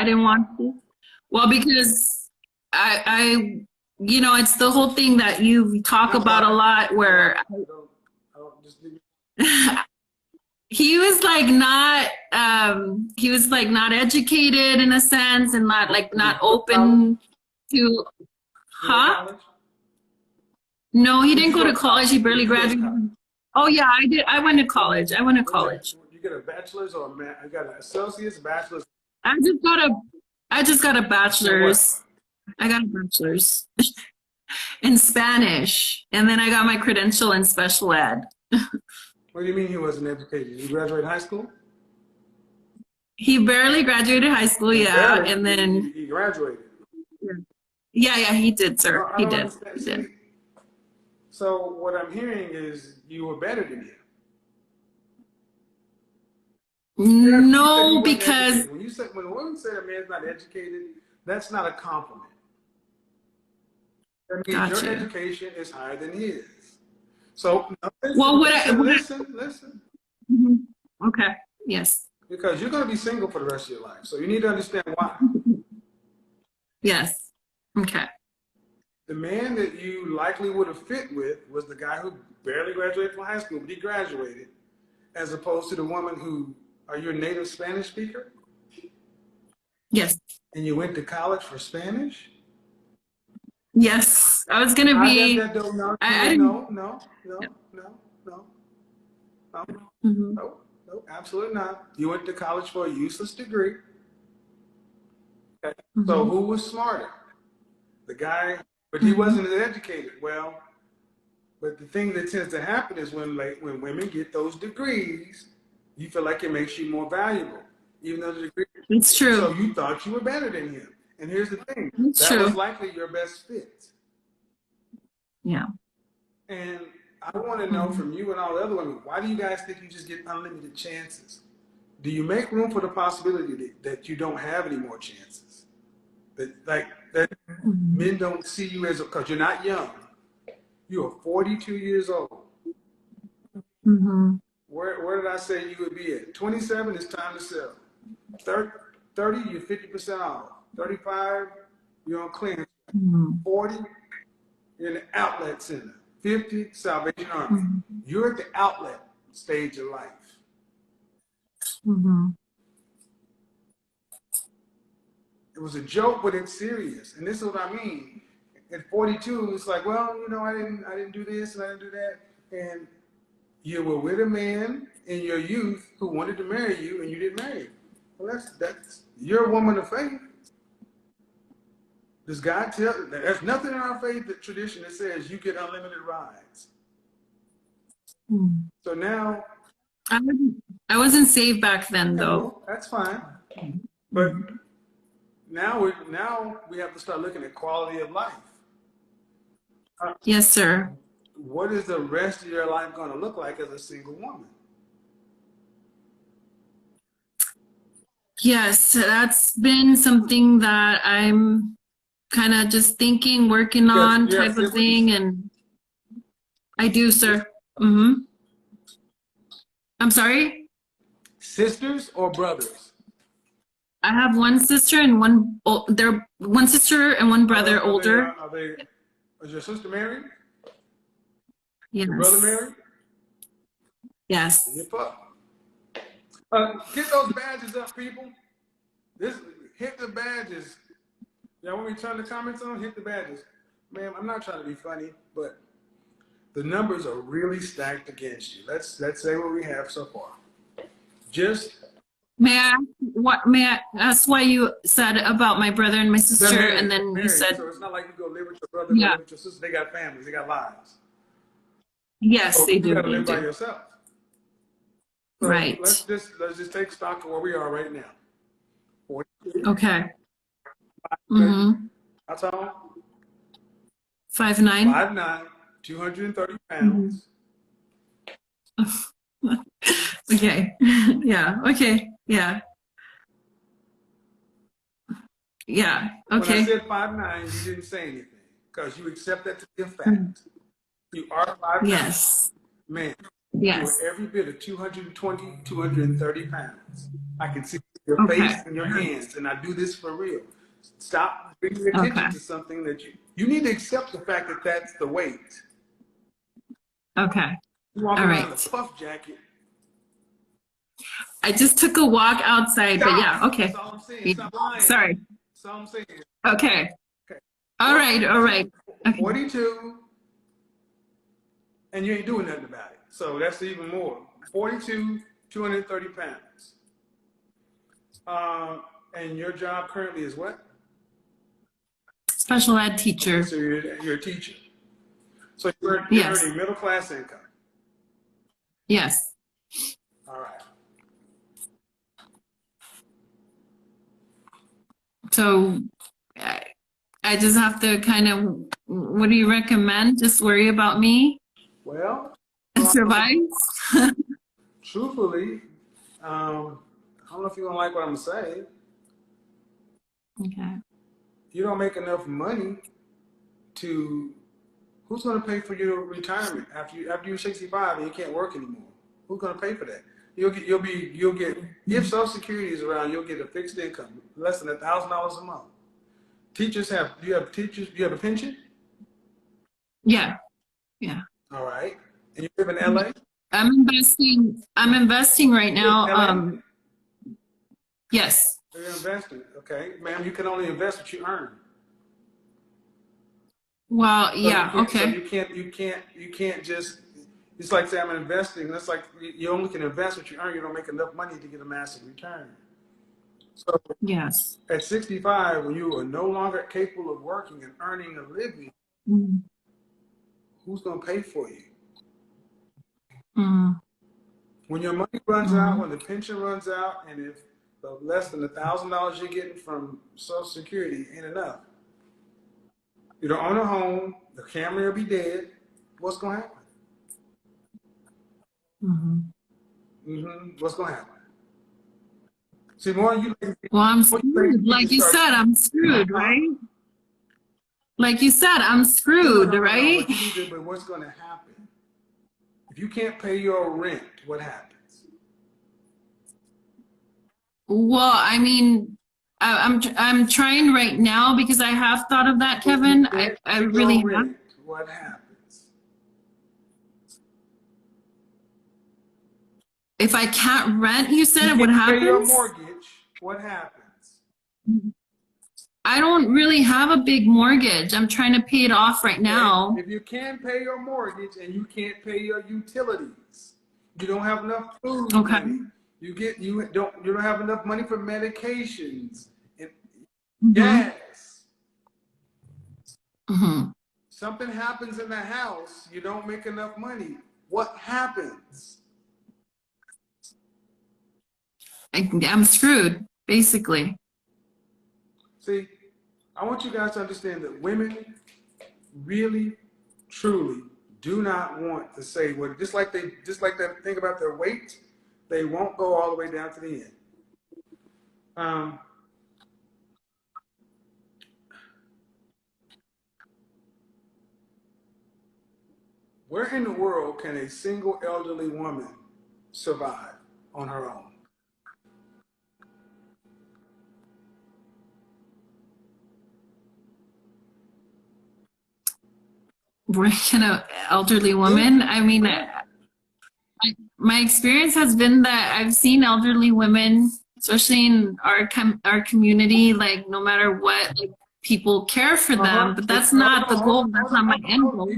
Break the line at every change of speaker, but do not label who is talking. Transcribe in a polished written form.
didn't want to. Well, because I, it's the whole thing that you talk about a lot where he was like not educated in a sense and not open to, huh? No, he didn't go to college. He barely graduated. Oh yeah, I did. I went to college. I went to college.
You get a bachelor's or you got an associate's, bachelor's?
I just got a I just got a bachelor's. I got a bachelor's in Spanish, and then I got my credential in special ed.
What do you mean he wasn't educated? He graduated high school?
He barely graduated high school, yeah,
Barely.
and then
he graduated.
yeah, he did, sir.
No,
He did. He did.
So what I'm hearing is you were better than him.
No, because
when a woman said a man's not educated, that's not a compliment. That means
gotcha.
your education is higher than his. So listen.
Okay. Yes.
Because you're going to be single for the rest of your life, so you need to understand why.
Yes. Okay.
The man that you likely would have fit with was the guy who barely graduated from high school, but he graduated, as opposed to the woman who, are you a native Spanish speaker?
Yes.
And you went to college for Spanish?
Yes. I was going to be.
No, absolutely not. You went to college for a useless degree. Okay. So who was smarter? The guy, but he wasn't as educated. Well, but the thing that tends to happen is when women get those degrees, you feel like it makes you more valuable, even though the degree.
It's true.
So you thought you were better than him. And here's the thing, that was likely your best fit.
Yeah.
And I want to know from you and all the other women, why do you guys think you just get unlimited chances? Do you make room for the possibility that you don't have any more chances? That men don't see you as, because you're not young. You are 42 years old. Where did I say you would be at? 27, it's time to sell. 30, you're 50% off. 35, you're on clearance. 40, you're in the outlet center. 50, Salvation Army. You're at the outlet stage of life. It was a joke, but it's serious. And this is what I mean. At 42, it's like, well, I didn't do this and I didn't do that. And you were with a man in your youth who wanted to marry you, and you didn't marry him. Well, that's you're a woman of faith. Does God tell? There's nothing in our faith tradition that says you get unlimited rides. So now,
I wasn't saved back then, though.
That's fine. But now we have to start looking at quality of life.
Yes, sir.
What is the rest of your life going to look like as a single woman?
Yes, that's been something that I'm kind of just thinking, working on type of thing. And I do, sir. I'm sorry?
Sisters or brothers?
I have one sister and one sister and one brother older.
Is your sister married?
Yes.
Your brother married?
Yes.
Get those badges up, people. Hit the badges. Y'all want me to turn the comments on? Hit the badges. Ma'am, I'm not trying to be funny, but the numbers are really stacked against you. Let's say what we have so far.
May I ask why you said about my brother and my sister,
married,
and then you said,
so it's not like you go live with your brother, live with your sister. They got families, they got lives.
Yes, so they do.
You gotta live by yourself. So
right.
Let's just take stock of where we are right now. 42.
Okay.
How tall?
5'9".
5'9", 230 pounds.
Okay. Yeah. Okay. Yeah. Yeah. Okay.
When I said 5'9", you didn't say anything because you accept that to be a fact. You are 5'9".
Yes.
Man. You
Yes.
are every bit of 220, 230 pounds. I can see your
Okay.
face and your hands, and I do this for real. Stop bringing attention
Okay.
to something that you need to accept the fact that that's the weight.
Okay.
You walk
All
around in a
right.
puff jacket.
I just took a walk outside, but yeah,
Stop.
okay.
That's all I'm saying.
Yeah.
Stop lying.
Sorry.
That's all I'm saying.
Okay.
Okay.
All right. All right. Okay.
42, and you ain't doing nothing about it. So that's even more. 42, 230 pounds. And your job currently is what?
Special ed
Okay,
teacher.
so you're a teacher. So you're
Yes.
earning middle class income.
Yes.
All right.
So I just have to kind of, what do you recommend? Just worry about me
Well,
and survive?
truthfully, I don't know if you're gonna like what I'm gonna say.
Okay.
You don't make enough money to. Who's gonna pay for your retirement after you're 65 and you can't work anymore? Who's gonna pay for that? You'll get if Social Security is around, you'll get a fixed income, less than $1,000 a month. Teachers have. Do you have teachers? Do you have a pension?
Yeah. Yeah.
All right. And you live in LA?
I'm investing right
You live in LA?
now. Yes.
You're investing. Okay. Ma'am, you can only invest what you earn.
Well,
So
yeah.
So
Okay.
you can't just, it's like say I'm investing. That's like you only can invest what you earn. You don't make enough money to get a massive return. So
Yes.
at 65, when you are no longer capable of working and earning a living,
Mm.
who's going to pay for you?
Mm.
When your money runs out,
Mm.
when the pension runs out, and if the less than $1,000 you're getting from Social Security ain't enough, you don't own a home, the family will be dead. What's going to happen? What's going to happen? See, more you.
Well, I'm
More you
screwed.
need to
Like you
start.
said, I'm screwed, right? Like you said, I'm screwed, right?
But you need to. But what's going to happen? If you can't pay your rent, what happens?
Well, I mean, I'm trying right now because I have thought of that, Kevin. I really
Your
have.
rent, what happens?
If I can't rent, you said,
You
what
can't pay your
happens?
mortgage, what happens?
I don't really have a big mortgage. I'm trying to pay it off right now.
If you can't pay your mortgage and you can't pay your utilities, you don't have enough food
Okay.
money. You don't have enough money for medications and
Mhm.
gas.
Mhm.
Something happens in the house, you don't make enough money. What happens?
I'm screwed, basically.
See, I want you guys to understand that women really, truly do not want to say what, just like they think about their weight, they won't go all the way down to the end. Where in the world can a single elderly woman survive on her own?
We're an elderly woman. I mean, my experience has been that I've seen elderly women, especially in our community, like no matter what, like, people care for them, but that's not the goal. That's not my end goal.